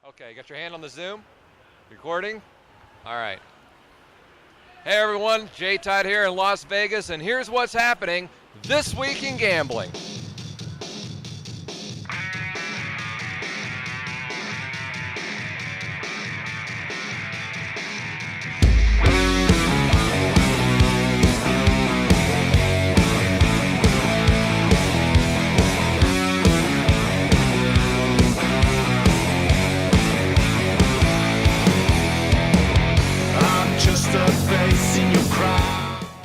Okay, got your hand on the Zoom? Recording? All right. Hey everyone, Jay Todd here in Las Vegas, and here's what's happening this week in gambling.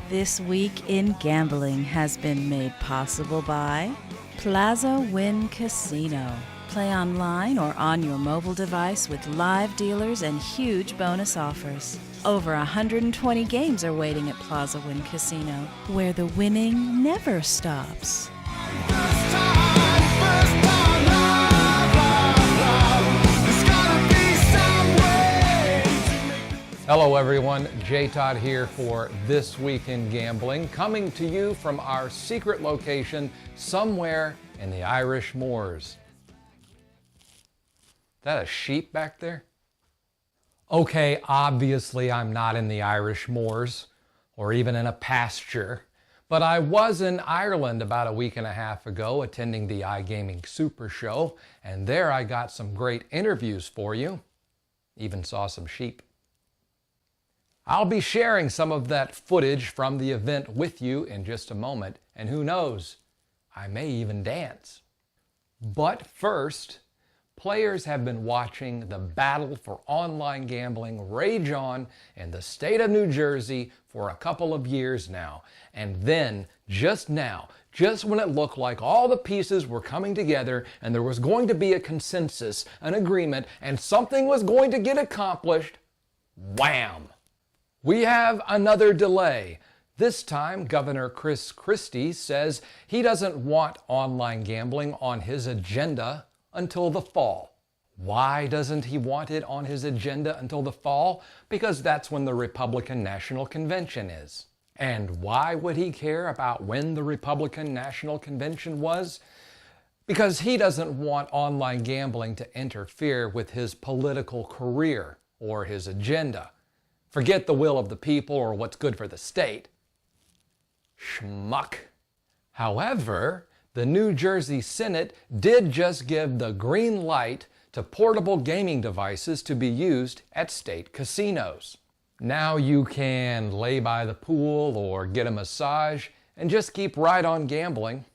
This Week in Gambling has been made possible by Plaza Win Casino. Play online or on your mobile device with live dealers and huge bonus offers. Over 120 games are waiting at Plaza Win Casino, where the winning never stops. Hello everyone, Jay Todd here for This Week in Gambling, coming to you from our secret location somewhere in the Irish Moors. Is that a sheep back there? Okay, obviously I'm not in the Irish Moors or even in a pasture, but I was in Ireland about a week and a half ago attending the iGaming Super Show, and there I got some great interviews for you, even saw some sheep. I'll be sharing some of that footage from the event with you in just a moment, and who knows, I may even dance. But first, players have been watching the battle for online gambling rage on in the state of New Jersey for a couple of years now. And then, just now, just when it looked like all the pieces were coming together and there was going to be a consensus, an agreement, and something was going to get accomplished, wham! We have another delay. This time, Governor Chris Christie says he doesn't want online gambling on his agenda until the fall. Why doesn't he want it on his agenda until the fall? Because that's when the Republican National Convention is. And why would he care about when the Republican National Convention was? Because he doesn't want online gambling to interfere with his political career or his agenda. Forget the will of the people or what's good for the state. Schmuck. However, the New Jersey Senate did just give the green light to portable gaming devices to be used at state casinos. Now you can lay by the pool or get a massage and just keep right on gambling.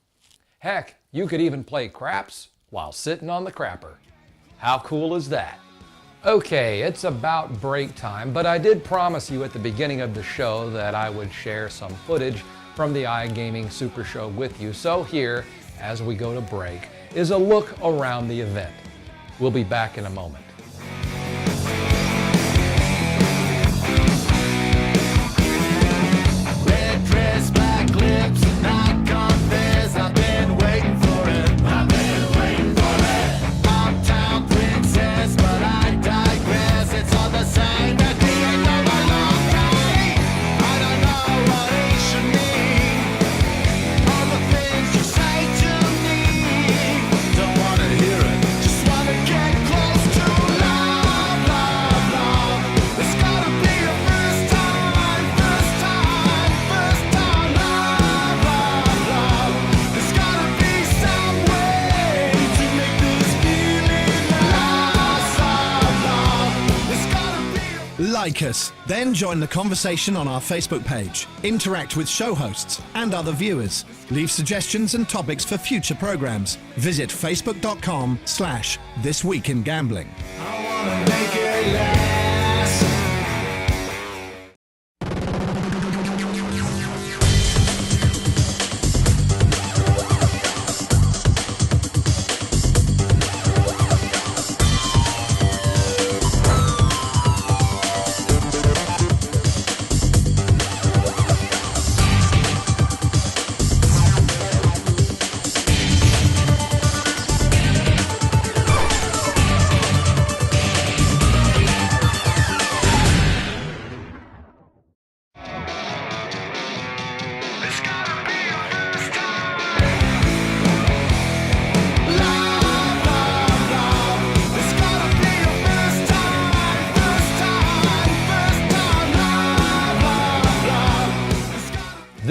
Heck, you could even play craps while sitting on the crapper. How cool is that? Okay, it's about break time, but I did promise you at the beginning of the show that I would share some footage from the iGaming Super Show with you. So here, as we go to break, is a look around the event. We'll be back in a moment. Red dress, black lips, and I confess I've been waiting for it. I've been waiting for it. Uptown princess, but I digress. It's all the same at the end of a long day. I don't know what it should mean. All the things you say to me. Don't want to hear it, just want to get close to love, love, love. It's gotta be the first time, first time, first time. Love, love, love. There's gotta be some way to make this feeling last, love, love. It's gotta be. Like us, then join the conversation on our Facebook page. Interact with show hosts and other viewers. Leave suggestions and topics for future programs. Visit facebook.com/This Week in Gambling. I wanna make it last.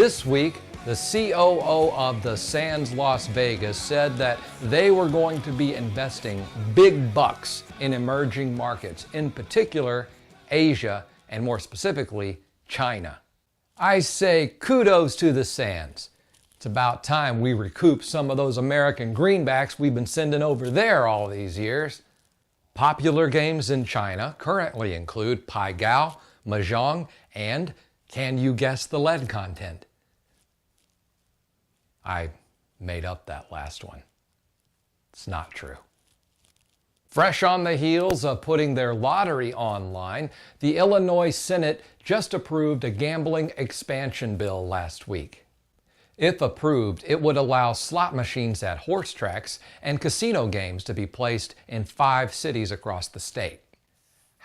This week, the COO of the Sands Las Vegas said that they were going to be investing big bucks in emerging markets, in particular Asia, and more specifically, China. I say kudos to the Sands. It's about time we recoup some of those American greenbacks we've been sending over there all these years. Popular games in China currently include Pai Gow, Mahjong, and can you guess the lead content? I made up that last one. It's not true. Fresh on the heels of putting their lottery online, the Illinois Senate just approved a gambling expansion bill last week. If approved, it would allow slot machines at horse tracks and casino games to be placed in 5 cities across the state.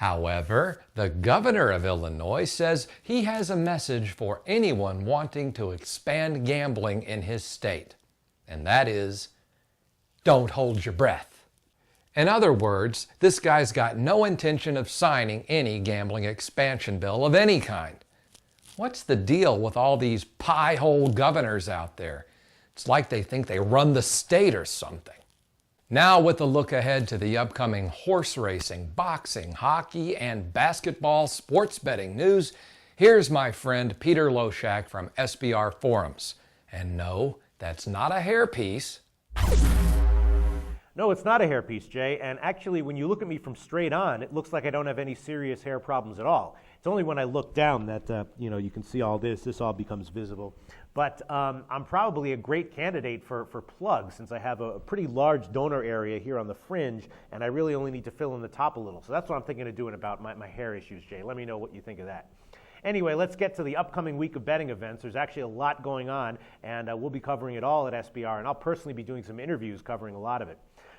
However, the governor of Illinois says he has a message for anyone wanting to expand gambling in his state, and that is, don't hold your breath. In other words, this guy's got no intention of signing any gambling expansion bill of any kind. What's the deal with all these pie-hole governors out there? It's like they think they run the state or something. Now with a look ahead to the upcoming horse racing, boxing, hockey, and basketball sports betting news, here's my friend Peter Loshak from SBR Forums. And no, that's not a hairpiece. No, it's not a hairpiece, Jay, and actually when you look at me from straight on, it looks like I don't have any serious hair problems at all. It's only when I look down that, you can see all this all becomes visible. But I'm probably a great candidate for plugs since I have a pretty large donor area here on the fringe, and I really only need to fill in the top a little. So that's what I'm thinking of doing about my hair issues, Jay. Let me know what you think of that. Anyway, let's get to the upcoming week of betting events. There's actually a lot going on, and we'll be covering it all at SBR, and I'll personally be doing some interviews covering a lot of it.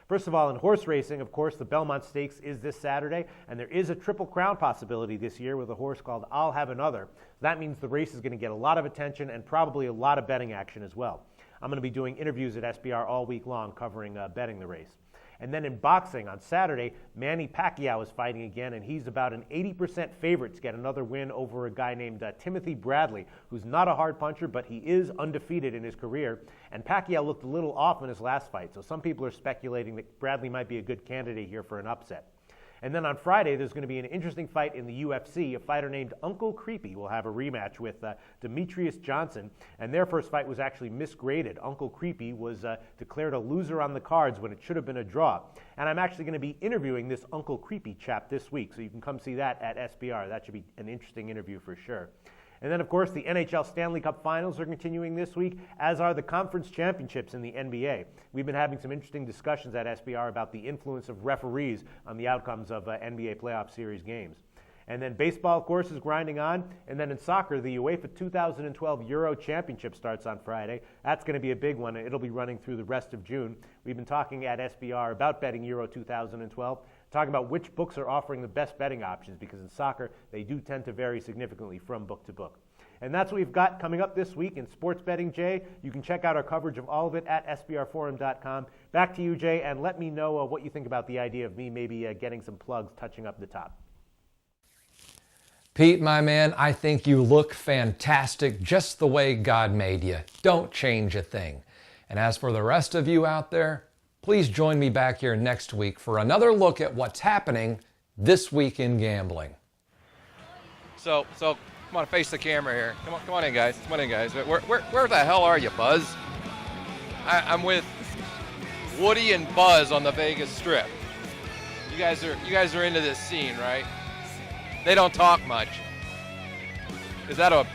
First of all, in horse racing, of course, the Belmont Stakes is this Saturday, and there is a Triple Crown possibility this year with a horse called I'll Have Another. That means the race is going to get a lot of attention and probably a lot of betting action as well. I'm going to be doing interviews at SBR all week long covering betting the race. And then in boxing, on Saturday, Manny Pacquiao is fighting again, and he's about an 80% favorite to get another win over a guy named Timothy Bradley, who's not a hard puncher, but he is undefeated in his career. And Pacquiao looked a little off in his last fight, so some people are speculating that Bradley might be a good candidate here for an upset. And then on Friday, there's going to be an interesting fight in the UFC. A fighter named Uncle Creepy will have a rematch with Demetrius Johnson, and their first fight was actually misgraded. Uncle Creepy was declared a loser on the cards when it should have been a draw. And I'm actually going to be interviewing this Uncle Creepy chap this week, so you can come see that at SBR. That should be an interesting interview for sure. And then, of course, the NHL Stanley Cup Finals are continuing this week, as are the conference championships in the NBA. We've been having some interesting discussions at SBR about the influence of referees on the outcomes of NBA playoff series games. And then baseball, of course, is grinding on. And then in soccer, the UEFA 2012 Euro Championship starts on Friday. That's going to be a big one, and it'll be running through the rest of June. We've been talking at SBR about betting Euro 2012, talking about which books are offering the best betting options, because in soccer, they do tend to vary significantly from book to book. And that's what we've got coming up this week in sports betting, Jay. You can check out our coverage of all of it at sbrforum.com. Back to you, Jay, and let me know what you think about the idea of me maybe getting some plugs touching up the top. Pete, my man, I think you look fantastic just the way God made you. Don't change a thing. And as for the rest of you out there, please join me back here next week for another look at what's happening this week in gambling. So come on, face the camera here. Come on in, guys. Come on in, guys. Where the hell are you, Buzz? I'm with Woody and Buzz on the Vegas Strip. You guys are into this scene, right? They don't talk much. Is that a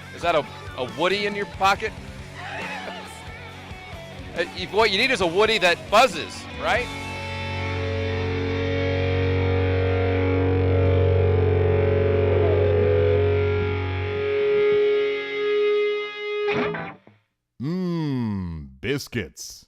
Woody in your pocket? What you need is a Woody that buzzes, right? Biscuits.